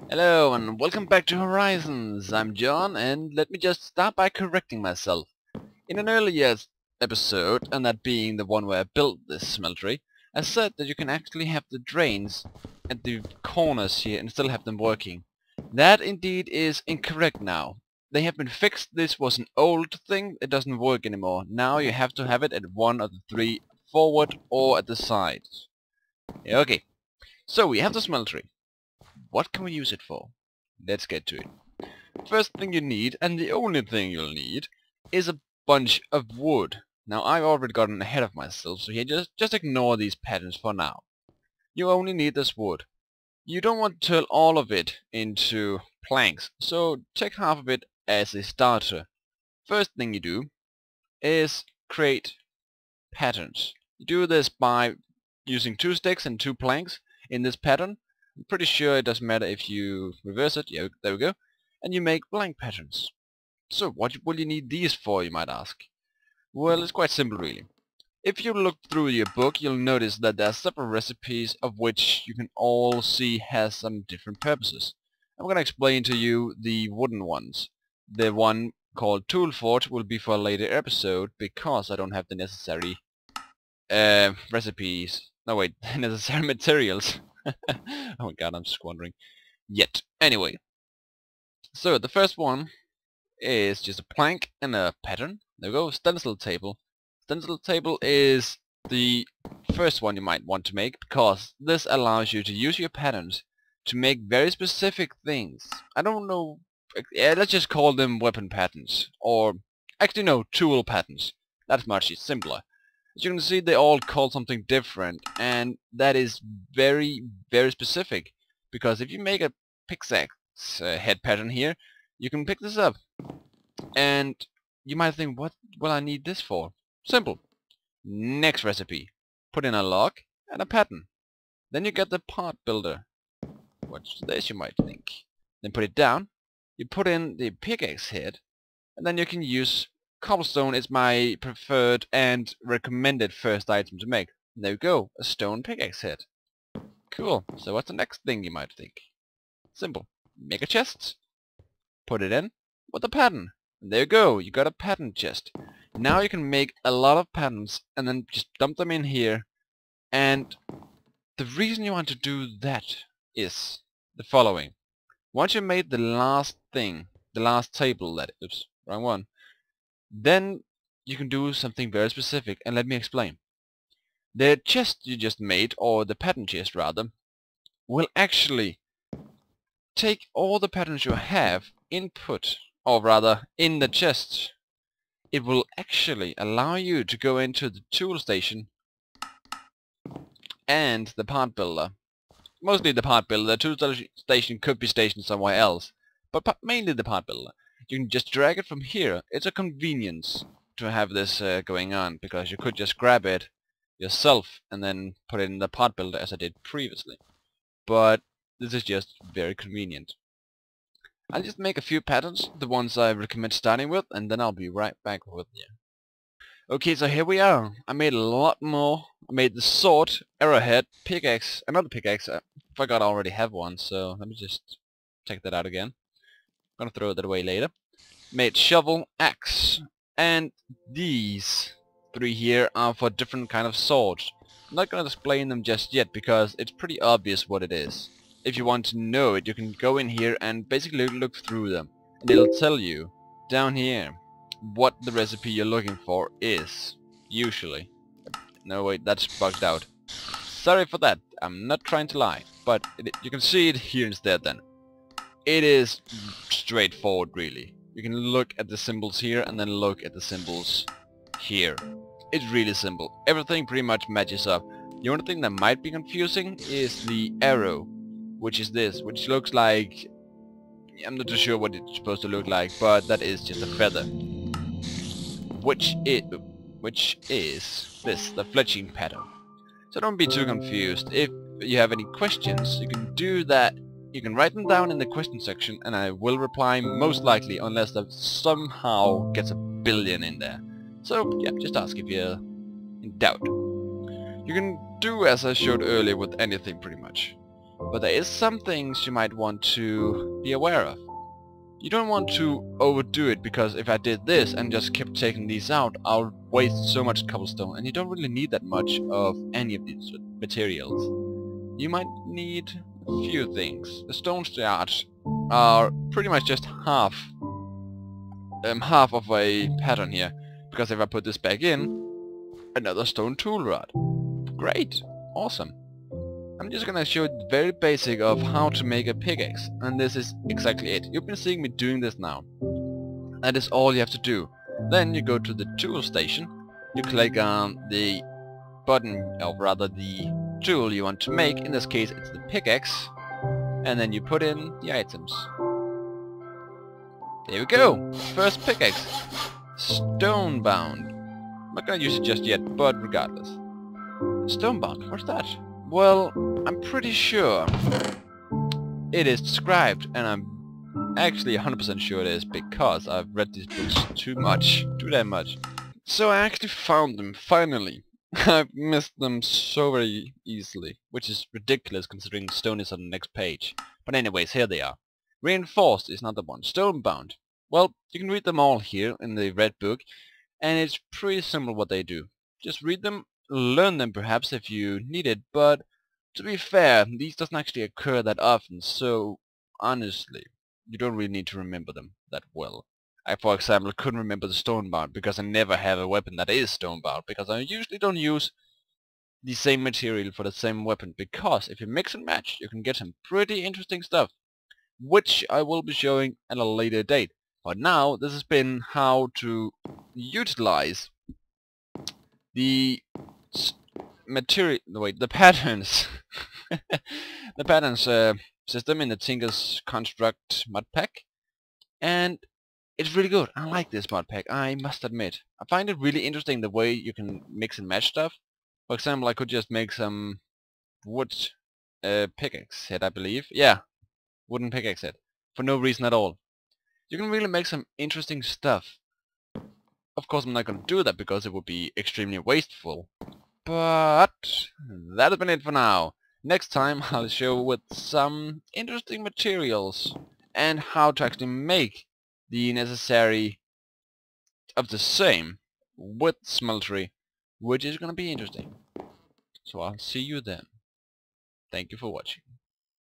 Hello and welcome back to Horizons. I'm John, and let me just start by correcting myself. In an earlier episode, and that being the one where I built this smeltery, I said that you can actually have the drains at the corners here and still have them working. That indeed is incorrect now. They have been fixed. This was an old thing. It doesn't work anymore. Now you have to have it at one of the three, forward or at the sides. Okay, so we have the smeltery. What can we use it for? Let's get to it. First thing you need, and the only thing you'll need, is a bunch of wood. Now I've already gotten ahead of myself, so here just ignore these patterns for now. You only need this wood. You don't want to turn all of it into planks, so take half of it as a starter. First thing you do is create patterns. You do this by using 2 sticks and 2 planks in this pattern. I'm pretty sure it doesn't matter if you reverse it. Yeah, there we go. And you make blank patterns. So what will you need these for, you might ask? Well, it's quite simple really. If you look through your book, you'll notice that there are several recipes of which you can all see has some different purposes. I'm going to explain to you the wooden ones. The one called Tool Forge will be for a later episode because I don't have the necessary recipes. No wait, necessary materials. Oh my god, I'm squandering. Yet. Anyway. So the first one is just a plank and a pattern. There we go, stencil table. Stencil table is the first one you might want to make because this allows you to use your patterns to make very specific things. I don't know, yeah, let's just call them weapon patterns, or actually no, tool patterns. That's much simpler. As you can see, they all call something different, and that is very, very specific. Because if you make a pickaxe head pattern here, you can pick this up. And you might think, what will I need this for? Simple. Next recipe. Put in a log and a pattern. Then you get the part builder. What's this, you might think? Then put it down. You put in the pickaxe head, and then you can use cobblestone is my preferred and recommended first item to make. There you go, a stone pickaxe head. Cool, so what's the next thing you might think? Simple. Make a chest, put it in with a pattern. And there you go, you got a pattern chest. Now you can make a lot of patterns and then just dump them in here. And the reason you want to do that is the following. Once you made the last thing, the last table that oops, wrong one, then you can do something very specific, and let me explain. The chest you just made, or the pattern chest rather, will actually take all the patterns you have input, or rather in the chest. It will actually allow you to go into the tool station and the part builder. Mostly the part builder. The tool station could be stationed somewhere else, but mainly the part builder. You can just drag it from here. It's a convenience to have this going on, because you could just grab it yourself and then put it in the part builder as I did previously. But this is just very convenient. I'll just make a few patterns, the ones I recommend starting with, and then I'll be right back with you. Okay, so here we are. I made a lot more. I made the sword, arrowhead, pickaxe, another pickaxe. I forgot I already have one, so let me just check that out again. Gonna throw that away later. Made shovel, axe, and these 3 here are for different kind of swords. I'm not gonna explain them just yet because it's pretty obvious what it is. If you want to know it, you can go in here and basically look through them, and it'll tell you down here what the recipe you're looking for is. Usually. No wait, that's bugged out. Sorry for that. I'm not trying to lie, but you can see it here instead then. It is straightforward really. You can look at the symbols here and then look at the symbols here. It's really simple. Everything pretty much matches up. The only thing that might be confusing is the arrow, which is this, which looks like... I'm not too sure what it's supposed to look like, but that is just a feather. Which is this, the fletching pattern. So don't be too confused. If you have any questions, you can do that. You can write them down in the question section and I will reply most likely, unless that somehow gets a billion in there. So yeah, just ask if you're in doubt. You can do as I showed earlier with anything pretty much. But there is some things you might want to be aware of. You don't want to overdo it, because if I did this and just kept taking these out, I'll waste so much cobblestone, and you don't really need that much of any of these materials. You might need a few things. The stone shards are pretty much just half of a pattern here, because if I put this back in, another stone tool rod. Great, awesome. I'm just gonna show you the very basic of how to make a pickaxe, and this is exactly it. You've been seeing me doing this now. That is all you have to do. Then you go to the tool station, you click on the button, or rather the tool you want to make. In this case it's the pickaxe, and then you put in the items. There we go, first pickaxe. Stonebound. I'm not gonna use it just yet, but regardless. Stonebound, what's that? Well, I'm pretty sure it is described, and I'm actually 100% sure it is, because I've read these books too damn much. So I actually found them, finally. I've missed them so very easily, which is ridiculous considering stone is on the next page. But anyways, here they are. Reinforced is another one. Stonebound. Well, you can read them all here in the red book, and it's pretty simple what they do. Just read them, learn them perhaps if you need it, but to be fair, these doesn't actually occur that often, so honestly, you don't really need to remember them that well. I, for example, couldn't remember the stonebound because I never have a weapon that is stonebound, because I usually don't use the same material for the same weapon, because if you mix and match, you can get some pretty interesting stuff, which I will be showing at a later date. But now, this has been how to utilize the the patterns the patterns system in the Tinker's Construct mod pack, and it's really good. I like this mod pack, I must admit. I find it really interesting the way you can mix and match stuff. For example, I could just make some wood pickaxe head, I believe. Yeah, wooden pickaxe head, for no reason at all. You can really make some interesting stuff. Of course I'm not gonna do that because it would be extremely wasteful. But that has been it for now. Next time I'll show with some interesting materials and how to actually make the necessary of the same with smeltery, which is gonna be interesting. So I'll see you then. Thank you for watching.